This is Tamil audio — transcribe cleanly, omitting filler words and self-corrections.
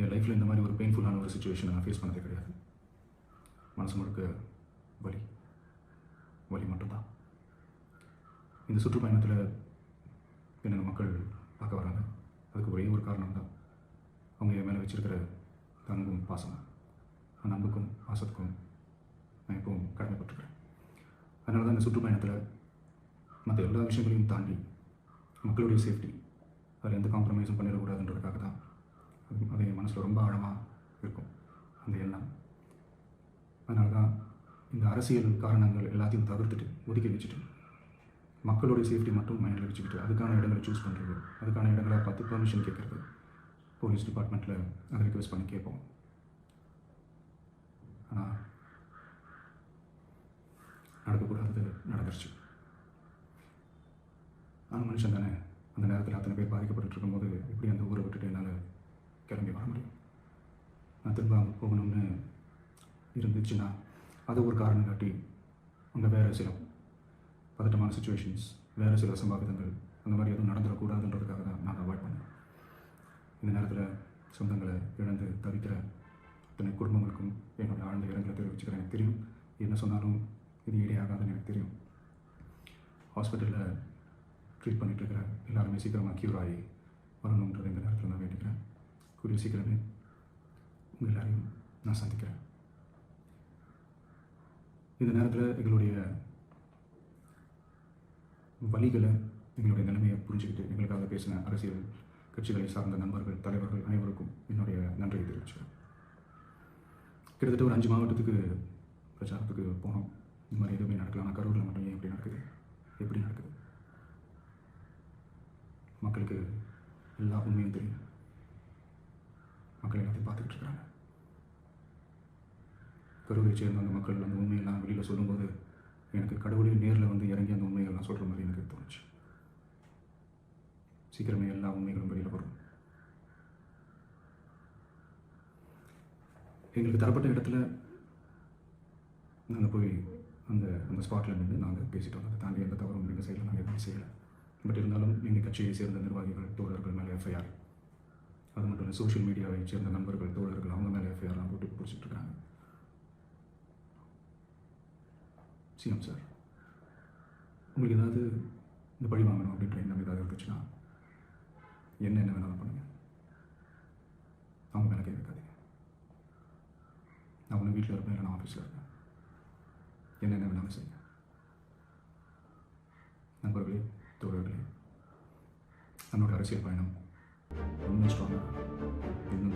என் லைஃப்பில் இந்த மாதிரி ஒரு பெயின்ஃபுல்லான ஒரு சுச்சுவேஷனை நான் ஃபேஸ் பண்ணதே கிடையாது. மனசு முழுக்க வலி வலி மட்டும்தான். இந்த சுற்றுப்பயணத்தில் என்னென்ன மக்கள் பார்க்க வராங்க, அதுக்கு ஒரே ஒரு காரணம் தான், அவங்க என் மேலே வச்சுருக்கிற அன்பும் பாசம். அந்த அன்புக்கும் பாசத்துக்கும் நான் எப்பவும் கடமைப்பட்டிருக்கிறேன். அதனால தான் இந்த சுற்றுப்பயணத்தில் மற்ற எல்லா விஷயங்களையும் தாண்டி மக்களுடைய சேஃப்டி, அதில் எந்த காம்ப்ரமைஸும் பண்ணிடக்கூடாதுன்றதுக்காக தான் அது என் மனசில் ரொம்ப ஆழமாக இருக்கும் அந்த எண்ணம். அதனால தான் இந்த அரசியல் காரணங்கள் எல்லாத்தையும் தவிர்த்துட்டு ஒதுக்கி வச்சுட்டு மக்களுடைய சேஃப்டி மட்டும் மைண்டில் வச்சுக்கிட்டு அதுக்கான இடங்களை சூஸ் பண்ணுறது, அதுக்கான இடங்களை பார்த்து பெர்மிஷன் கேட்குறது, போலீஸ் டிபார்ட்மெண்ட்டில் அதை ரிக்வெஸ்ட் பண்ணி கேட்போம். ஆனால் நடக்கக்கூடாது நடந்துருச்சு. நான் மனுஷன் தானே. அந்த நேரத்தில் அத்தனை பேர் பாதிக்கப்பட்டு இருக்கும்போது எப்படி அந்த ஊரை விட்டுட்டு என்னால் கிளம்பி வர முடியும்? நான் திரும்ப அங்கே போகணும்னு இருந்துச்சுன்னா அதை ஒரு காரணம் காட்டி அங்கே வேறு சில பதட்டமான சுச்சுவேஷன்ஸ், வேறு சில சம்பாவிதங்கள் அந்த மாதிரி எதுவும் நடந்துடக்கூடாதுன்றதுக்காக தான் நான் அவாய்ட் பண்ணேன். இந்த நேரத்தில் சொந்தங்களை இழந்து தவிக்கிற அத்தனை குடும்பங்களுக்கும் என்னுடைய ஆழ்ந்த இரங்கலை தெரிவிச்சுக்கிறேன். எனக்கு தெரியும் என்ன சொன்னாலும் இது ஈடே ஆகாதுன்னு எனக்கு தெரியும். ஹாஸ்பிட்டலில் ட்ரீட் பண்ணிகிட்ருக்கிற எல்லாருமே சீக்கிரமாக க்யூர் ஆகி வரணுன்றது இந்த நேரத்தில் நான் வேண்டிக்கிறேன். கூடிய சீக்கிரமே உங்கள் எல்லாரையும் நான் சந்திக்கிறேன். இந்த நேரத்தில் எங்களுடைய வழிகளை, எங்களுடைய நிலைமையை புரிஞ்சுக்கிட்டு எங்களுக்காக பேசின அரசியல் கட்சிகளை சார்ந்த நண்பர்கள், தலைவர்கள் அனைவருக்கும் என்னுடைய நன்றியை தெரிவிச்சுக்கிறேன். கிட்டத்தட்ட ஒரு 5 மாவட்டத்துக்கு பிரச்சாரத்துக்கு போனோம். இந்த மாதிரி எதுவுமே நடக்கலாம். ஆனால் கரூரில் மட்டும் ஏன் எப்படி நடக்குது? எப்படி நடக்குது? மக்களுக்கு எல்லா உண்மையும் தெரியும். மக்கள் எல்லாத்தையும் பார்த்துக்கிட்டு இருக்கிறாங்க. கரூரை சேர்ந்த அந்த மக்கள் அந்த உண்மையெல்லாம் வெளியில் சொல்லும்போது எனக்கு கடவுளே நேரில் வந்து இறங்கி அந்த உண்மைகள்லாம் சொல்கிற மாதிரி எனக்கு தோணுச்சு. சீக்கிரமே எல்லா உண்மைகளும் வெளியில் வரும். எங்களுக்கு தரப்பட்ட இடத்துல நாங்கள் போய் அந்த ஸ்பாட்டில் நின்று நாங்கள் பேசிட்டோம். அதை தாண்டி எந்த தவறும் எங்கள் சைடில் நாங்கள் எதுவும் செய்யலை. பட் இருந்தாலும் எங்கள் கட்சியை சேர்ந்த நிர்வாகிகள், தோழர்கள் மேலே எஃப்ஐஆர், அது மட்டும் இல்லை சோஷியல் மீடியாவை சேர்ந்த நண்பர்கள், தோழர்கள் அவங்க மேலே எஃப்ஐஆர்லாம் போட்டு பிடிச்சிட்ருக்காங்க. சிஎம் சார், உங்களுக்கு ஏதாவது இந்த பழி வாங்கணும் அப்படின்ற எண்ணம் ஏதாவது இருந்துச்சுன்னா என்ன வேணாலும் பண்ணுங்கள். அவங்க மேலே கை வைக்காதீங்க. நான் ஒன்று வீட்டில் இருப்பேன், இல்லை நான் ஆஃபீஸில் இருப்பேன். என்ன வேணாலும் செய்யுங்க. நண்பர்களே, தோழர்களே, நம்மளோட அரசியல் பயணம் இன்னும் ஸ்ட்ராங்காக, இன்னும்